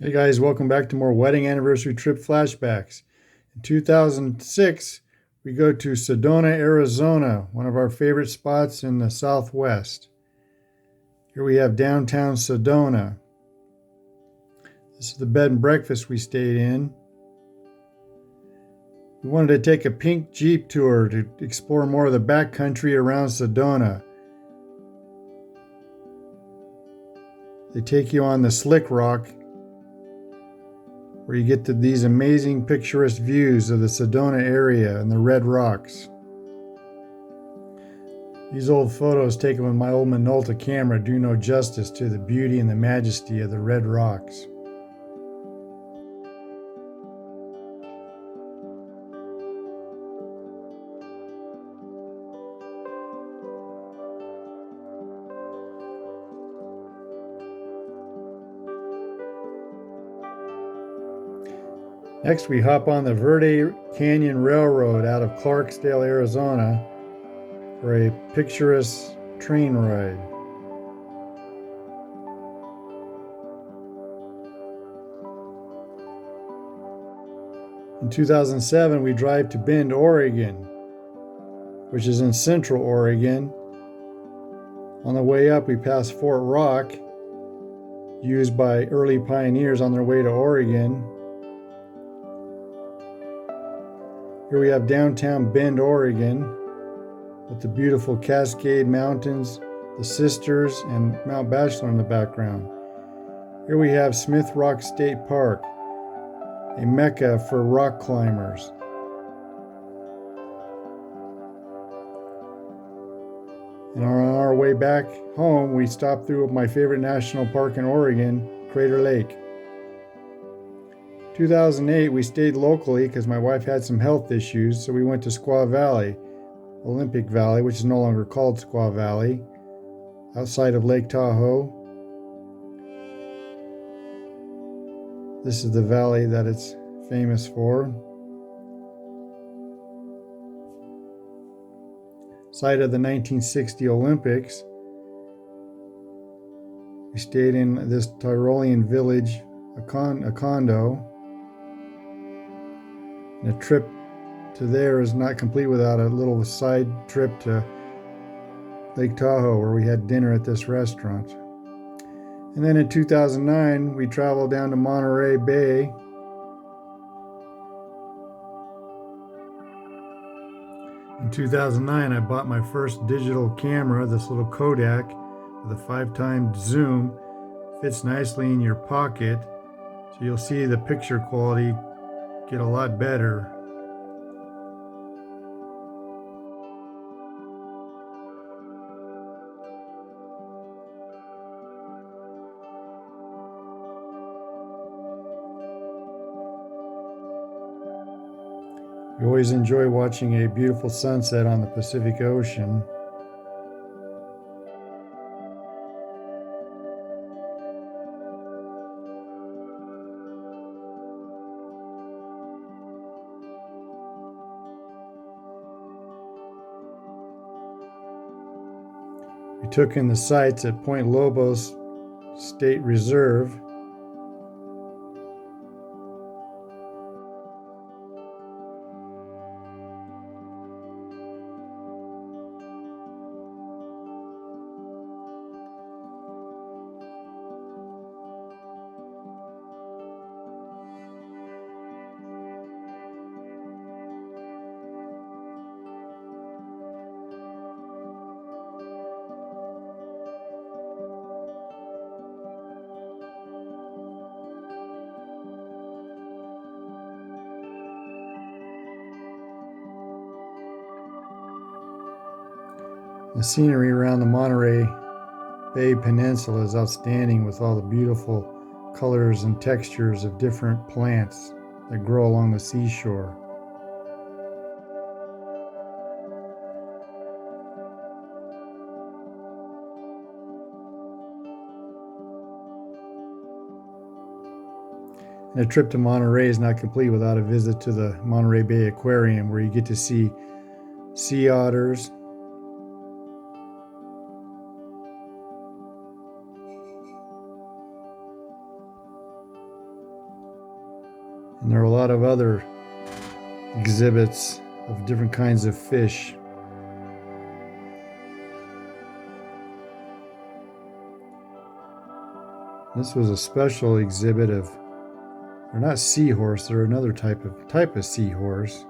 Hey guys, welcome back to more wedding anniversary trip flashbacks. In 2006, we go to Sedona, Arizona, one of our favorite spots in the Southwest. Here we have downtown Sedona. This is the bed and breakfast we stayed in. We wanted to take a pink Jeep tour to explore more of the backcountry around Sedona. They take you on the Slick Rock, where you get to these amazing picturesque views of the Sedona area and the red rocks. These old photos taken with my old Minolta camera do no justice to the beauty and the majesty of the red rocks. Next, we hop on the Verde Canyon Railroad out of Clarksdale, Arizona, for a picturesque train ride. In 2007, we drive to Bend, Oregon, which is in central Oregon. On the way up, we pass Fort Rock, used by early pioneers on their way to Oregon. Here we have downtown Bend, Oregon, with the beautiful Cascade Mountains, the Sisters, and Mount Bachelor in the background. Here we have Smith Rock State Park, a mecca for rock climbers. And on our way back home, we stopped through my favorite national park in Oregon, Crater Lake. 2008, we stayed locally because my wife had some health issues, so we went to Squaw Valley, Olympic Valley, which is no longer called Squaw Valley, outside of Lake Tahoe. This is the valley that it's famous for. Site of the 1960 Olympics. We stayed in this Tyrolean village, a condo. And a trip to there is not complete without a little side trip to Lake Tahoe, where we had dinner at this restaurant. And then in 2009, we traveled down to Monterey Bay. In 2009, I bought my first digital camera, this little Kodak with a 5x zoom. Fits nicely in your pocket, so you'll see the picture quality get a lot better. We always enjoy watching a beautiful sunset on the Pacific Ocean. We took in the sights at Point Lobos State Reserve. The scenery around the Monterey Bay Peninsula is outstanding, with all the beautiful colors and textures of different plants that grow along the seashore. And a trip to Monterey is not complete without a visit to the Monterey Bay Aquarium, where you get to see sea otters, And there are a lot of other exhibits of different kinds of fish. This was a special exhibit of, they're not seahorse, they're another type of seahorse.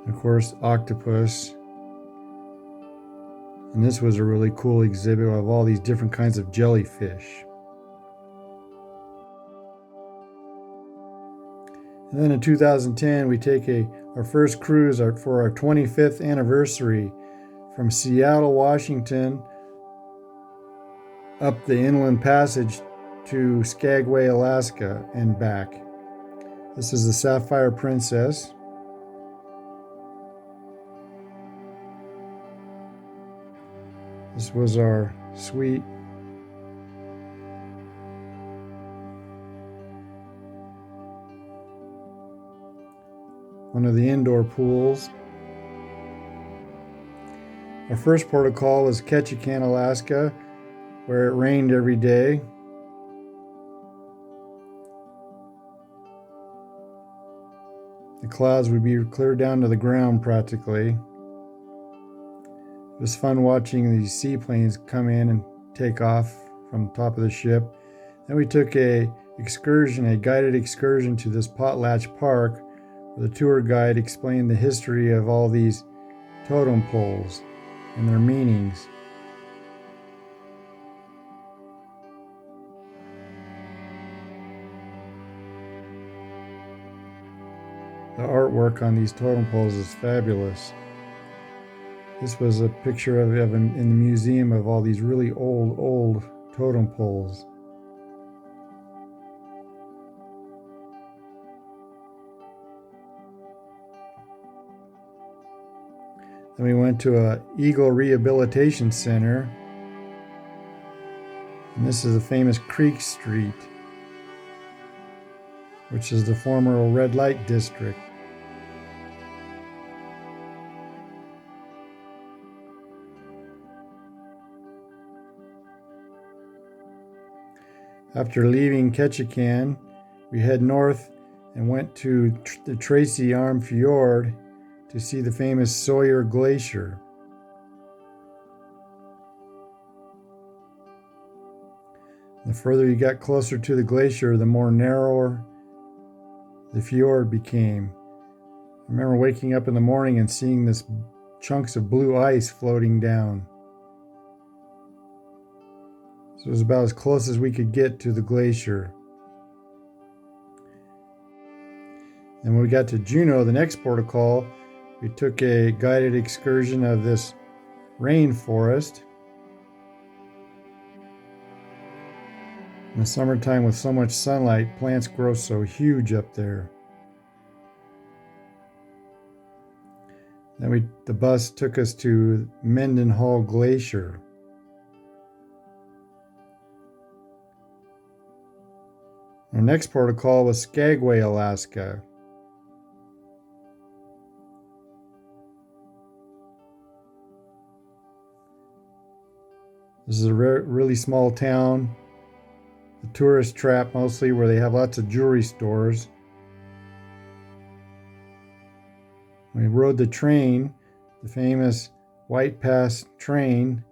Of course, octopus. And this was a really cool exhibit of all these different kinds of jellyfish. And then in 2010, we take our first cruise for our 25th anniversary from Seattle, Washington, up the Inland Passage to Skagway, Alaska, and back. This is the Sapphire Princess. This was our suite. One of the indoor pools. Our first port of call was Ketchikan, Alaska, where it rained every day. The clouds would be clear down to the ground practically. It was fun watching these seaplanes come in and take off from the top of the ship. Then we took a guided excursion to this Potlatch Park, where the tour guide explained the history of all these totem poles and their meanings. The artwork on these totem poles is fabulous. This was a picture of in the museum of all these really old totem poles. Then we went to a Eagle Rehabilitation Center. And this is the famous Creek Street, which is the former red light district. After leaving Ketchikan, we head north and went to the Tracy Arm Fjord to see the famous Sawyer Glacier. The further you got closer to the glacier, the more narrower the fjord became. I remember waking up in the morning and seeing this chunks of blue ice floating down. So it was about as close as we could get to the glacier. And when we got to Juneau, the next port of call, we took a guided excursion of this rainforest. In the summertime, with so much sunlight, plants grow so huge up there. Then the bus took us to Mendenhall Glacier. Our next port of call was Skagway, Alaska. This is a really small town, a tourist trap mostly, where they have lots of jewelry stores. We rode the train, the famous White Pass train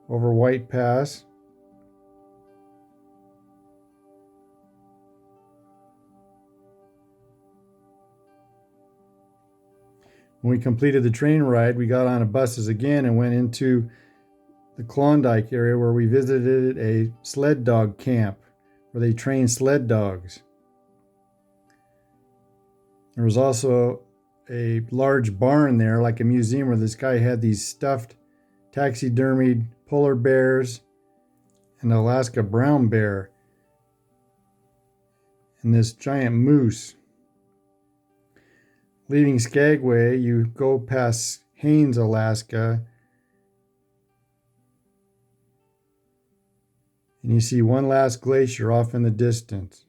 over White Pass. When we completed the train ride, we got on buses again and went into the Klondike area, where we visited a sled dog camp where they train sled dogs. There was also a large barn there, like a museum, where this guy had these stuffed taxidermied polar bears, an Alaska brown bear, and this giant moose. Leaving Skagway, you go past Haines, Alaska, and you see one last glacier off in the distance.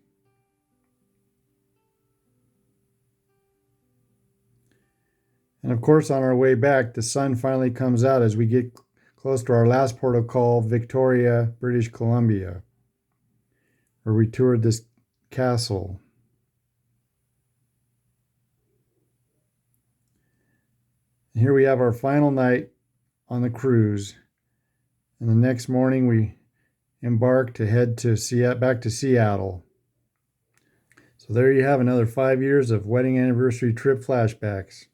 And of course, on our way back, the sun finally comes out as we get close to our last port of call, Victoria, British Columbia, where we toured this castle. And here we have our final night on the cruise. And the next morning we embark to head to back to Seattle. So there you have another 5 years of wedding anniversary trip flashbacks.